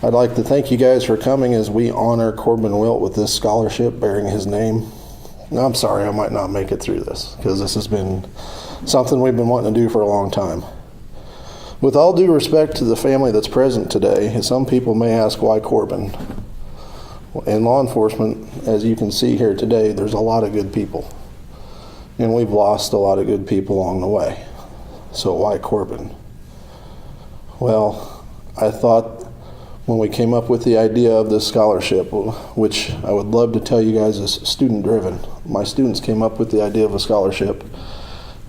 I'd like to thank you guys for coming as we honor Corbin Wilt with this scholarship bearing his name. I'm sorry I might not make it through this because this has been something we've been wanting to do for a long time. With all due respect to the family that's present today, some people may ask why Corbin. In law enforcement, as you can see here today, there's a lot of good people. And we've lost a lot of good people along the way. So why Corbin? Well, I thought when we came up with the idea of this scholarship, which I would love to tell you guys is student-driven. My students came up with the idea of a scholarship,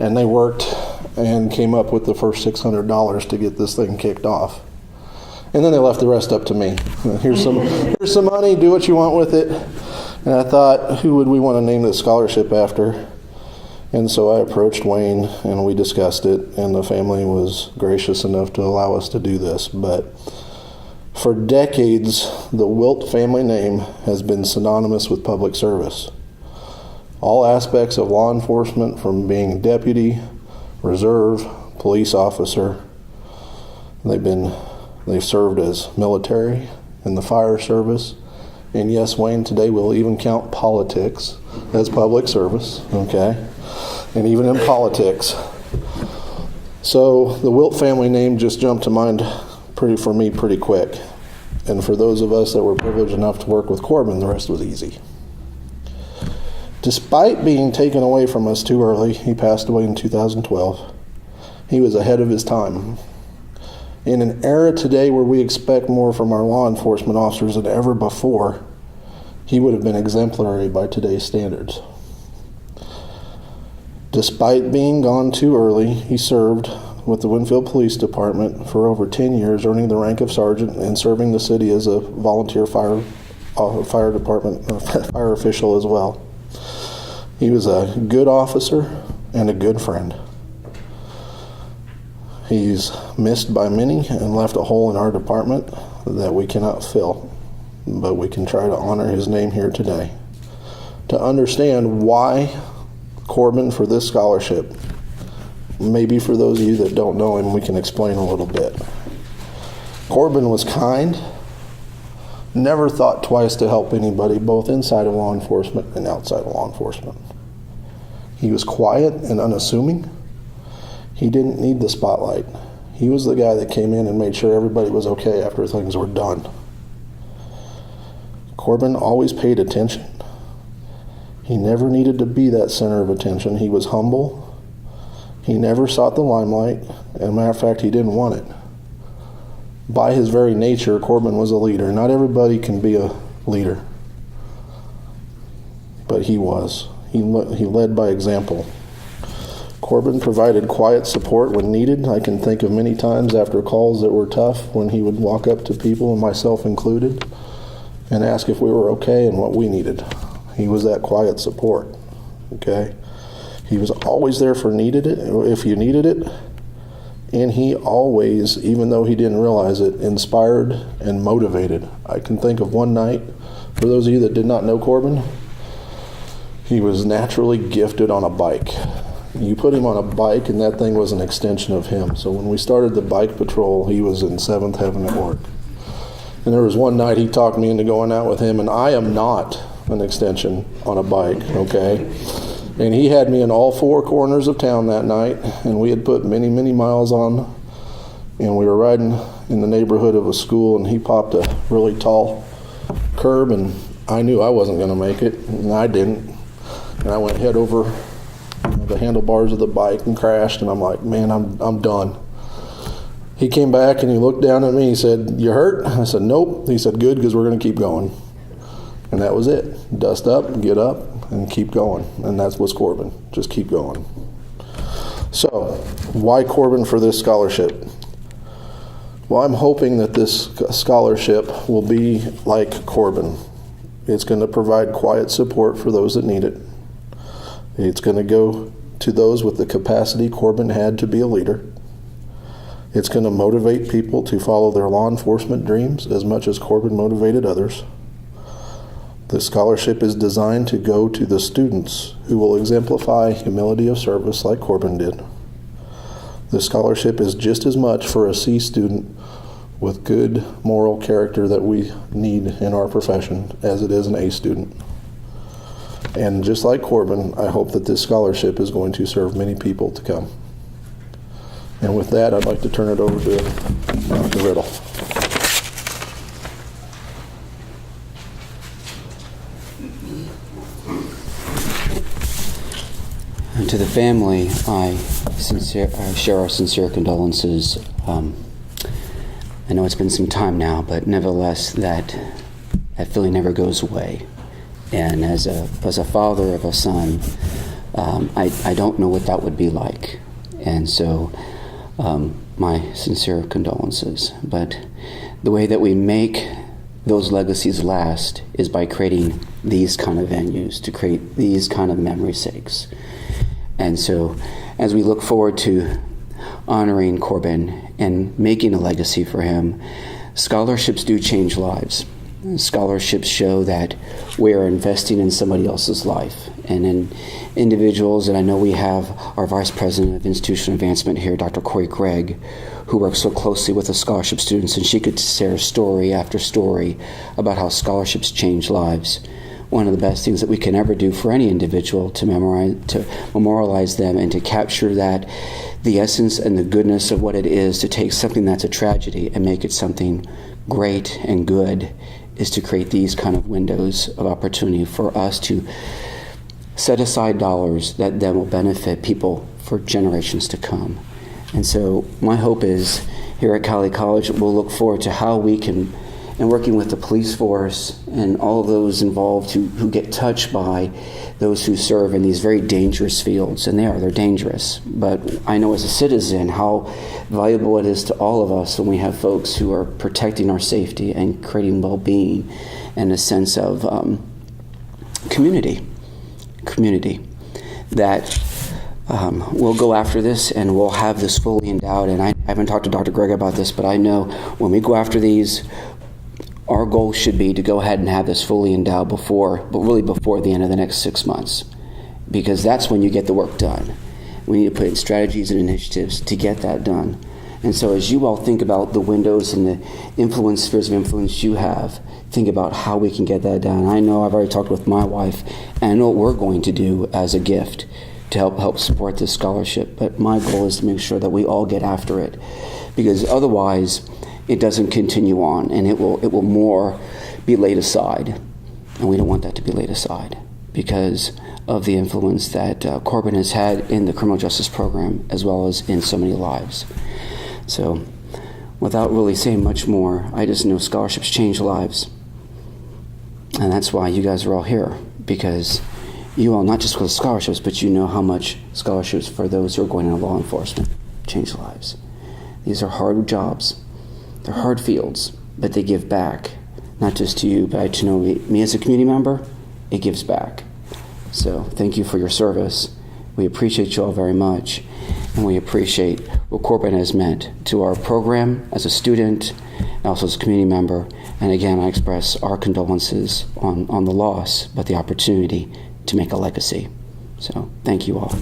and they worked and came up with the first $600 to get this thing kicked off. And then they left the rest up to me. Here's some money, do what you want with it. And I thought, who would we want to name this scholarship after? And so I approached Wayne, and we discussed it, and the family was gracious enough to allow us to do this. But for decades, the Wilt family name has been synonymous with public service. All aspects of law enforcement, from being deputy, reserve, police officer, they've served as military in the fire service. And yes, Wayne, today we'll even count politics as public service, okay? And even in politics. So the Wilt family name just jumped to mind for me pretty quick. And for those of us that were privileged enough to work with Corbin, the rest was easy. Despite being taken away from us too early, he passed away in 2012. He was ahead of his time. In an era today where we expect more from our law enforcement officers than ever before, he would have been exemplary by today's standards. Despite being gone too early, he served with the Winfield Police Department for over 10 years, earning the rank of sergeant and serving the city as a volunteer fire department fire official as well. He was a good officer and a good friend. He's missed by many and left a hole in our department that we cannot fill, but we can try to honor his name here today. To understand why Corbin for this scholarship, maybe for those of you that don't know him, we can explain a little bit. Corbin was kind, never thought twice to help anybody, both inside of law enforcement and outside of law enforcement. He was quiet and unassuming. He didn't need the spotlight. He was the guy that came in and made sure everybody was okay after things were done. Corbin always paid attention. He never needed to be that center of attention. He was humble. He never sought the limelight. As a matter of fact, he didn't want it. By his very nature, Corbin was a leader. Not everybody can be a leader, but he was. He led by example. Corbin provided quiet support when needed. I can think of many times after calls that were tough when he would walk up to people, and myself included, and ask if we were okay and what we needed. He was that quiet support, okay? He was always there for if you needed it, and he always, even though he didn't realize it, inspired and motivated. I can think of one night, for those of you that did not know Corbin, he was naturally gifted on a bike. You put him on a bike, and that thing was an extension of him. So when we started the bike patrol, he was in seventh heaven at work. And there was one night he talked me into going out with him, and I am not an extension on a bike, okay? And he had me in all four corners of town that night, and we had put many, many miles on, and we were riding in the neighborhood of a school, and he popped a really tall curb, and I knew I wasn't going to make it, and I didn't. And I went head over the handlebars of the bike and crashed, and I'm like, man, I'm done. He came back and he looked down at me. He said, "You hurt?" I said, "Nope." He said, "Good, because we're going to keep going." And that was it. Dust up, get up, and keep going. And that's what's Corbin. Just keep going. So, why Corbin for this scholarship? Well, I'm hoping that this scholarship will be like Corbin. It's going to provide quiet support for those that need it. It's going to go to those with the capacity Corbin had to be a leader. It's going to motivate people to follow their law enforcement dreams as much as Corbin motivated others. The scholarship is designed to go to the students who will exemplify humility of service like Corbin did. The scholarship is just as much for a C student with good moral character that we need in our profession, as it is an A student. And just like Corbin, I hope that this scholarship is going to serve many people to come. And with that, I'd like to turn it over to Dr. Riddle. And to the family, I share our sincere condolences. I know it's been some time now, but nevertheless, that feeling never goes away. And as a father of a son, I don't know what that would be like. And so my sincere condolences. But the way that we make those legacies last is by creating these kind of venues, to create these kind of memory sakes. And so as we look forward to honoring Corbin and making a legacy for him, scholarships do change lives. Scholarships show that we are investing in somebody else's life and in individuals. And I know we have our Vice President of Institutional Advancement here, Dr. Corey Gregg, who works so closely with the scholarship students, and she could share story after story about how scholarships change lives. One of the best things that we can ever do for any individual to memorialize them and to capture that, the essence and the goodness of what it is to take something that's a tragedy and make it something great and good, is to create these kind of windows of opportunity for us to set aside dollars that then will benefit people for generations to come. And so my hope is here at Cowley College, we'll look forward to how we can, and working with the police force and all of those involved who get touched by those who serve in these very dangerous fields. And they're dangerous. But I know as a citizen how valuable it is to all of us when we have folks who are protecting our safety and creating well-being and a sense of community that we'll go after this and we'll have this fully endowed. And I haven't talked to Dr. Gregg about this, but I know when we go after these, our goal should be to go ahead and have this fully endowed before the end of the next 6 months, because that's when you get the work done. We need to put in strategies and initiatives to get that done. And so as you all think about the windows and the spheres of influence you have, think about how we can get that done. I know I've already talked with my wife, and I know what we're going to do as a gift to help support this scholarship. But my goal is to make sure that we all get after it, because otherwise it doesn't continue on, and it will more be laid aside. And we don't want that to be laid aside because of the influence that Corbin has had in the criminal justice program as well as in so many lives. So without really saying much more, I just know scholarships change lives. And that's why you guys are all here, because you all, not just with scholarships, but you know how much scholarships for those who are going into law enforcement change lives. These are hard jobs. They're hard fields, but they give back, not just to you, but to know me as a community member, it gives back. So thank you for your service. We appreciate you all very much, and we appreciate what Corbin has meant to our program as a student, and also as a community member. And again, I express our condolences on the loss, but the opportunity to make a legacy. So thank you all.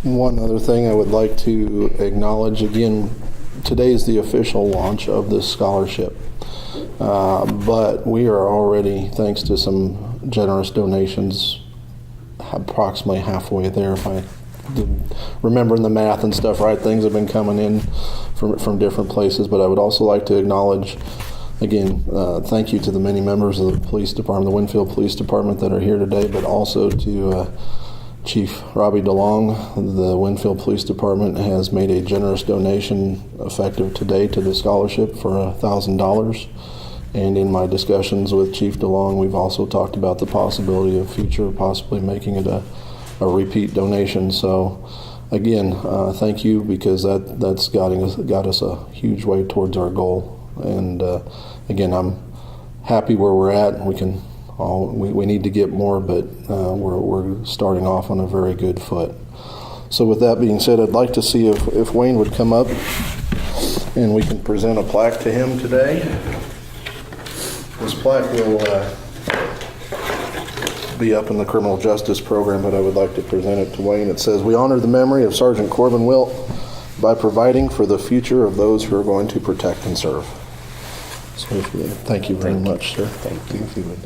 One other thing I would like to acknowledge, again, today is the official launch of this scholarship, but we are already, thanks to some generous donations, approximately halfway there. If I remembering the math and stuff right, things have been coming in from different places. But I would also like to acknowledge, again, thank you to the many members of the police department, the Winfield Police Department, that are here today, but also to Chief Robbie DeLong. The Winfield Police Department has made a generous donation effective today to the scholarship for $1,000. And in my discussions with Chief DeLong, we've also talked about the possibility of future possibly making it a repeat donation. So again, thank you, because that's got us a huge way towards our goal. And again, I'm happy where we're at. We need to get more, but we're starting off on a very good foot. So with that being said, I'd like to see if Wayne would come up and we can present a plaque to him today. This plaque will be up in the criminal justice program, but I would like to present it to Wayne. It says, "We honor the memory of Sergeant Corbin Wilt by providing for the future of those who are going to protect and serve." So thank you very much, sir. Thank you. If you would.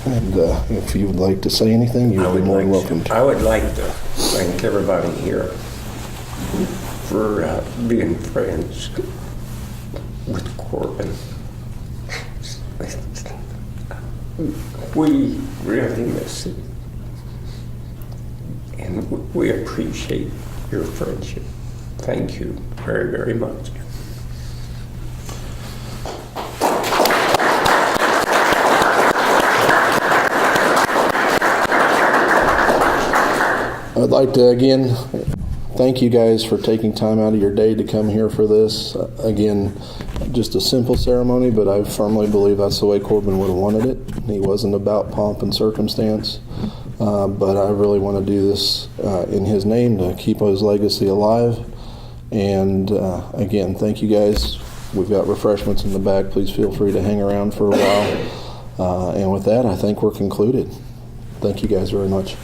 And if you would like to say anything, you would be more than welcome to. I would like to thank everybody here for being friends with Corbin. We really miss it. And we appreciate your friendship. Thank you very, very much. I'd like to, again, thank you guys for taking time out of your day to come here for this. Again, just a simple ceremony, but I firmly believe that's the way Corbin would have wanted it. He wasn't about pomp and circumstance, but I really want to do this in his name to keep his legacy alive. And again, thank you guys. We've got refreshments in the back. Please feel free to hang around for a while. And with that, I think we're concluded. Thank you guys very much.